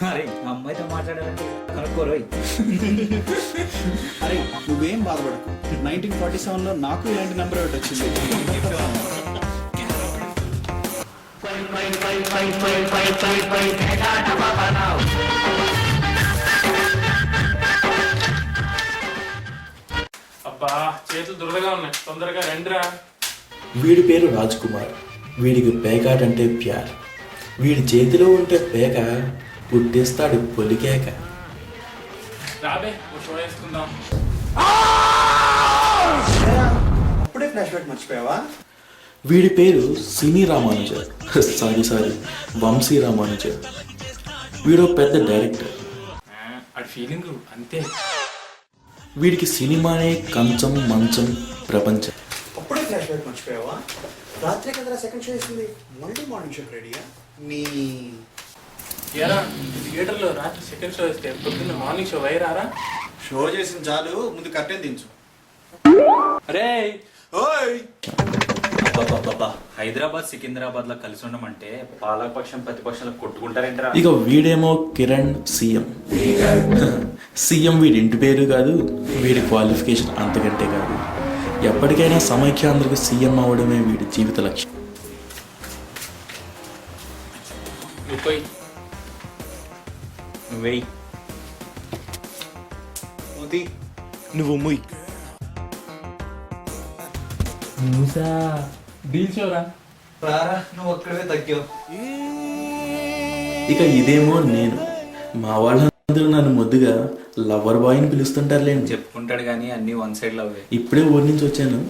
అరే అమ్మాయితో మాట్లాడాలంటే కనుక్కోరోయ్. అరే నువ్వేం బాధపడకు, 1947లో నాకు ఇలాంటి నెంబర్ ఒకటి వచ్చింది. అబ్బా చేతులు దురదగా ఉన్నాయి, తొందరగా రండిరా. వీడి పేరు రాజ్ కుమార్. వీడికి పేకాట అంటే ప్యార్. వీడి చేతిలో ఉంటే పేక పుట్టిస్తాడు పొలికేక. రాబే ఓ షో వేసుకుందాం. అప్పుడే ఫ్లాష్ బ్యాక్ మర్చిపోయావా? వీడి పేరు సినీ రామానుజ. సారీ వంశీ రామానుజ. వీడు పెద్ద డైరెక్టర్. అది ఫీలింగ్ అంతే. వీడికి సినిమానే కంచం మంచం ప్రపంచం. అప్పుడే ఫ్లాష్ బ్యాక్ మర్చిపోయావా? రాత్రి కదా సెకండ్ షో వేసింది, మళ్ళీ మార్నింగ్ షోకి రెడీయా? నీ ఏరా థియేటర్లో రాత్రి సెకండ్ షో వేస్తే పొద్దున్న మార్నింగ్ షో వైరారా? షో చేసిన చాలు, ముందు కర్టెన్ దించు. అరే ఓయ్ అబ్బబ్బబ్బబ్బా, హైదరాబాద్ సికింద్రాబాద్ లో కలిసి ఉండమంటే పాలకపక్షం ప్రతిపక్షాలు కొట్టుకుంటారేంట్రా? ఇక వీడేమో కిరణ్ సీఎం. సీఎం వీడి ఇంటి పేరు కాదు, వీడి క్వాలిఫికేషన్ అంతకంటే కాదు. ఎప్పటికైనా సమైక్యాంధ్రకు సీఎం అవడమే వీడి జీవిత లక్ష్యం. వెయ్యి నువ్వు ముయ్. మూసా డీల్ షోరా. రారా, నువ్వు ఒక్కడే తగ్గావు. ఇక ఇదేమో నేను. మా వాళ్ళందరూ నన్ను ముద్దుగా లవర్ బాయ్ అని పిలుస్తుంటారులేండి. చెప్పుకుంటాడు కానీ అన్ని వన్ సైడ్ లో అవే. ఇప్పుడే ఊరి నుంచి వచ్చాను,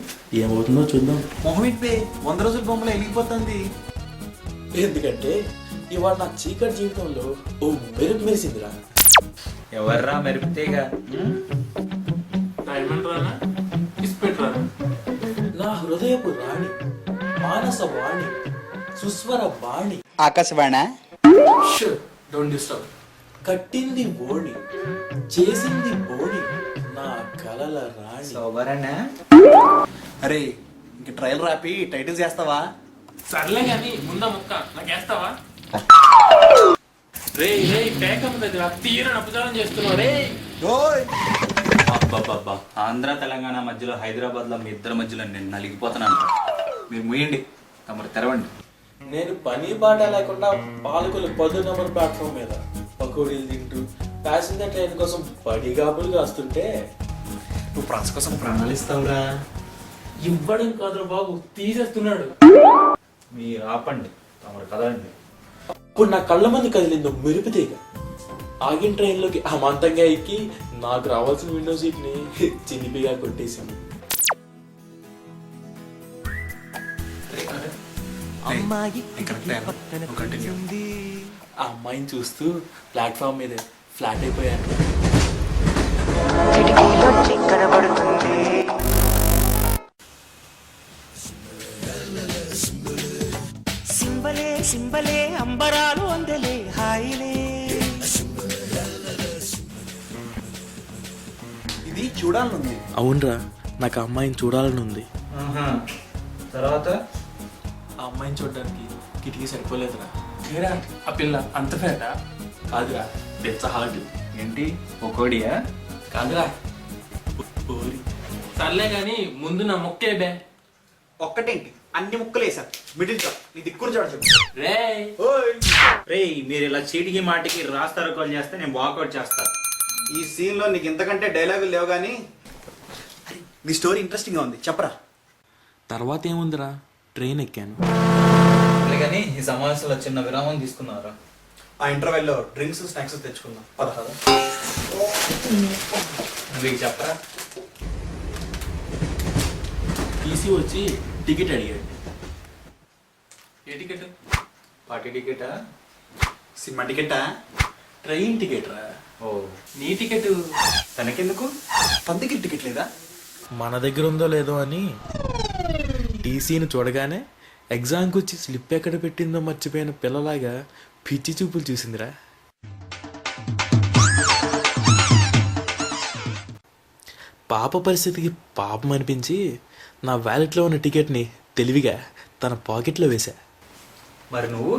ఏమవుతుందో చూద్దాం. మొహమిట్ పే 100 రోజుల బొమ్మలో వెలిగిపోతుంది. ఎందుకంటే ఇవాళ నా చీకటి జీవితంలో ఓ మెరుపు మెరిసిందిరా. ఎవర్రా మెరిపితేగా? డైమండ్ రానా ఇస్పెట్ రానా? నా హృదయపు రాణి, మానస వాణి, సుస్వర బాణి, ఆకాశవాణ డోంట్ డిస్టర్బ్. కట్టింది ఓణి, చేసింది బోణి, నా కలల రాణి. సోబరనా? అరే ఇంక ట్రయల్ రాపి టైటిల్ చేస్తావా? సర్లే కానీ ముందా ముక్క నాకేస్తావా? రే రే పేకం దగ్గర తీర అపచారం చేస్తున్నావు రే. అబ్బబ్బబ్బా, ఆంధ్ర తెలంగాణ మధ్యలో హైదరాబాద్ లో మీ ఇద్దరి మధ్యలో నేను నలిగిపోతున్నాను. మీరు ముయ్యండి, తమరు తెరవండి. నేను పని బాట లేకుండా పాలకులు 10 నెంబర్ ప్లాట్ఫామ్ మీద పకోడీలు తింటూ ప్యాసింజర్ ట్రైన్ కోసం పడిగాపులుగా వస్తుంటే నువ్వు ప్రాన్స్ కోసం ప్రణాళిస్తావురా. ఇవ్వడం కాదురా బాబు, తీసేస్తున్నాడు. మీరు ఆపండి, తమరు కదండి. ఇప్పుడు నా కళ్ళ మంది కదిలిందో మెరుపుతీగ. ఆగిన ట్రైన్లోకి అమాంతంగా ఎక్కి నాకు రావాల్సిన విండో సీట్ ని చినిపిగా కొట్టేసింది. ఆ అమ్మాయిని చూస్తూ ప్లాట్ఫామ్ మీద ఫ్లాట్ అయిపోయాను. సింబలే సింబలే అంబరాలు అందలే హాయిలే. ఇది చూడాలనుంది. అవునరా, నాకు ఆ అమ్మాయిని చూడాలని ఉంది. తర్వాత ఆ అమ్మాయిని చూడడానికి కిటికీ సరిపోలేదురా. ఏరా ఆ పిల్ల అంత ఫేట కాదురా, బెచ్చ హార్డ్. ఏంటి ఒకోడియా? కాదురా, ఓరి. సర్లే కానీ ముందు నా మొక్కే బే. ఒక్కటేంటి అన్ని ముక్కలు వేసారు, మిడిల్ గా నీ దిక్కురు చూడచ్చు. రే రే, మీరు ఇలా చీటికి మాటికి రాస్తారు కాల్ చేస్తే నేను వాకౌట్ చేస్తాను. ఈ సీన్ లో నీకు ఇంతకంటే డైలాగులు లేవు కానీ నీ స్టోరీ ఇంట్రెస్టింగ్ గా ఉంది, చెప్పరా. తర్వాత ఏముందిరా, ట్రైన్ ఎక్కాను. కానీ ఈ సమావేశంలో చిన్న విరామం తీసుకున్నారా? ఆ ఇంటర్వెల్ లో డ్రింక్స్ స్నాక్స్ తెచ్చుకుందాం. పదహారు మీకు చెప్పరా? టీసీ వచ్చి టికెట్ అడిగాడు. ఏ టికెట్? పార్టీ టికెటా? సినిమా టికెట్టా? ట్రైన్ టికెట్ రా. ఓ, నీ టికెట్ తనకెందుకు? పందికి టికెట్ లేదా? మన దగ్గర ఉందో లేదో అని టీసీని చూడగానే ఎగ్జామ్కి వచ్చి స్లిప్ ఎక్కడ పెట్టిందో మర్చిపోయిన పిల్లలాగా పిచ్చి చూపులు చూసిందిరా. పాప పరిస్థితికి పాపం అనిపించి నా వ్యాలెట్లో ఉన్న టికెట్ని తెలివిగా తన పాకెట్లో వేశా. మరి నువ్వు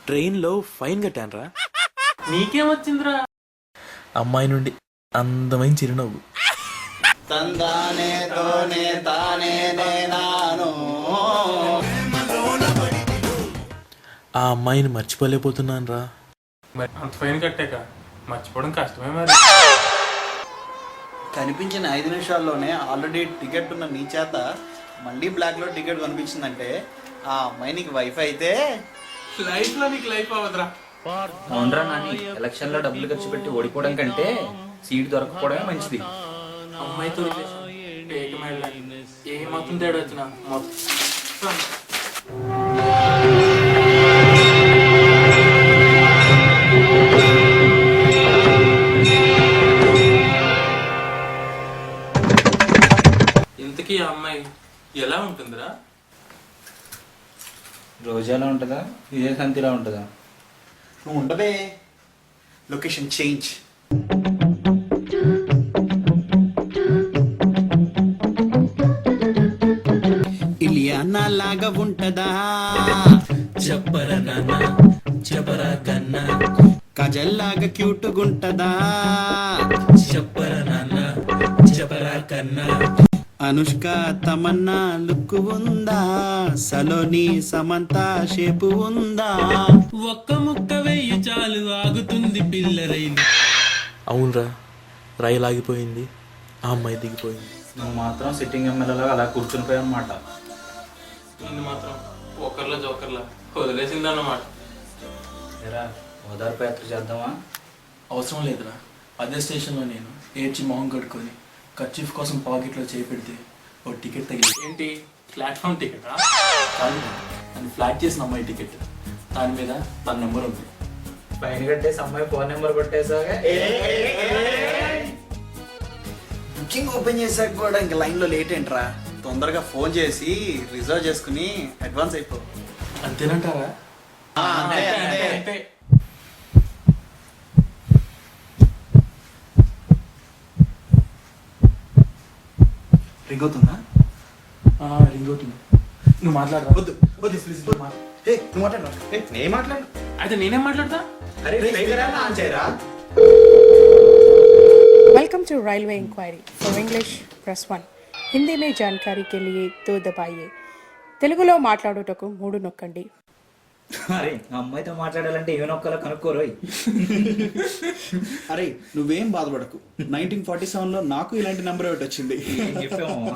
ట్రైన్లో ఫైన్ కట్టానురా. నీకేమొచ్చిందిరా? అమ్మాయి నుండి అందమైన చిరునవ్వు. ఆ అమ్మాయిని మర్చిపోలేకపోతున్నాను రా. మరి అంత ఫైన్ కట్టాక మర్చిపోవడం కష్టమే మరి. కనిపించిన 5 నిమిషాల్లోనే ఆల్రెడీ టికెట్ ఉన్న నీ చేత మళ్ళీ బ్లాక్లో టికెట్ కనిపించిందంటే ఆ అమ్మాయి నీకు వైఫ్ అయితే లైఫ్ లో నీకు లైఫ్ అవ్వదురా. అవునరా నాని, ఎలక్షన్ లో డబ్బులు ఖర్చు పెట్టి ఓడిపోవడం కంటే సీట్ దొరకపోవడమే మంచిది. అమ్మాయితో ఏ మాత్రం తేడా వచ్చినా మొత్తం ఇంతకీ ఆ అమ్మాయి ఎలా ఉంటుందిరా? రోజాలా ఉంటుందా, విజయశాంతిలా ఉంటుందా? నువ్వు ఉండబే. Location change. ఇలియానా లాగా ఉంటదా, చెప్పరా నాన్న చెప్పరా కన్నా, కజల్ లాగా క్యూట్ గుంటదా, చెప్పరా నాన్న చెప్పరా కన్నా, అనుష్క తమన్నా లుక్ ఉందా, సలోని సమంత షేపు ఉందా. ఒక్క ముక్క వెయ్యి చాలు ఆగుతుంది పిల్లరైంది. అవునరా, రైలు ఆగిపోయింది, ఆ అమ్మాయి దిగిపోయింది. నువ్వు మాత్రం సిట్టింగ్ ఎమ్మెల్యేలో అలా కూర్చుని పోయావన్నమాట. నిన్ను మాత్రం ఒకర్లా జోకర్లా వదిలేసిందన్నమాట. ఎరా, ఓదార్పు యాత్ర చేద్దామా? అవసరం లేదురా. అదే స్టేషన్లో నేను ఏడ్చి మొహం కట్టుకొని కర్చీఫ్ కోసం పాకెట్లో చేయి పెడితే ఓ టికెట్ తగిలి. ఏంటి ప్లాట్ఫామ్ టికెటా? కాదు, అని ఫ్లాట్ చేసిన అమ్మాయి టికెట్. దాని మీద తన నెంబర్ ఉంది. ఫైన్ కట్టేసి అమ్మాయి ఫోన్ నెంబర్ కొట్టేసాగా బుకింగ్ ఓపెన్ చేసాక కూడా ఇంక లైన్లో లేట్ ఏంట్రా, తొందరగా ఫోన్ చేసి రిజర్వ్ చేసుకుని అడ్వాన్స్ అయిపో. అంతేనంటారా? అంతే. రింగ్ అవుతుందా? రింగ్ అవుతుంది. నువ్వు మాట్లాడరా. వద్దు వద్దు ప్లీజ్ నువ్వు మాట్లాడరా. నేను మాట్లాడు. అయితే నేనేం మాట్లాడతా? Welcome to railway enquiry. For English press 1. Hindi में जानकारी के लिए 2 दबाइए. తెలుగులో మాట్లాడుటకు 3 నొక్కండి. అరే, అమ్మాయితో మాట్లాడాలంటే ఏమి నొక్కాలో కనుక్కోరోయ్. అరే నువ్వేం బాధపడకు, 1947లో నాకు ఇలాంటి నెంబర్ ఒకటి వచ్చింది. చెప్పాము.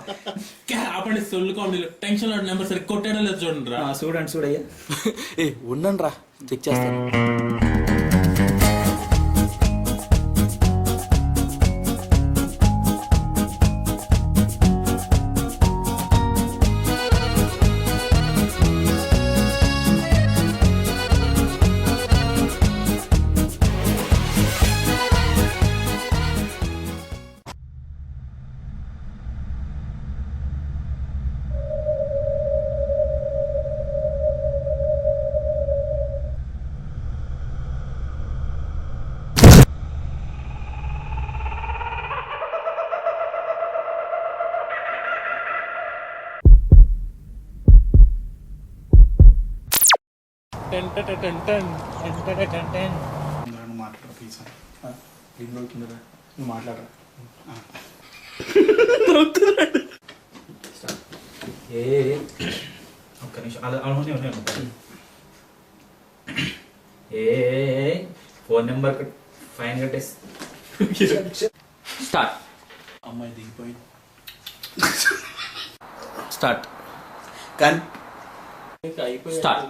ఆపండి సొల్లు కామెడీలో. టెన్షన్ లో నెంబర్ సరి కొట్టాడో లేదు చూడండి రా. చూడయ్యా. ఏ ఉండండి రా, చెక్ చేస్తాను. మాట్లాడు ప్లీజ్. రింగ్ అవుతుందిరా, నువ్వు మాట్లాడరా. ఒక్క నిమిషం అలా ఫోన్ నెంబర్ ఫైన్ కట్టేసి స్టార్ట్. అమ్మాయి దిగిపోయింది. స్టార్ట్. కానీ స్టార్ట్.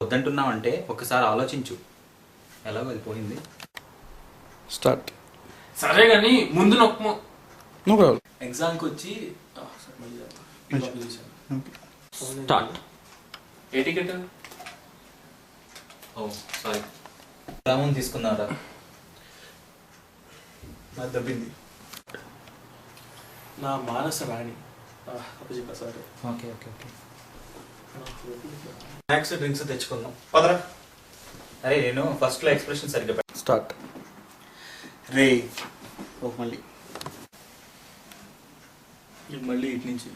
వద్దంటున్నావంటే ఒకసారి ఆలోచించు. ఎలాగో అది పోయింది. స్టార్ట్. సరే గాని ముందు నొక్కము. నువ్వు ఎగ్జామ్కి వచ్చి స్టార్ట్. ఏ టికెట్? ఓ సారీ, రామన్ తీసుకున్నారా? నాకు దబ్బింది. నా Manasa Rani. Sorry. Okay okay okay. Snacks drinks తెచ్చుకుందాం పదరా. అరే నేను ఫస్ట్ లో ఎక్స్ప్రెషన్ సరిగ్గా పెట్టాను. స్టార్ట్. రే ఓ మళ్ళీ మళ్ళీ ఇటు నుంచి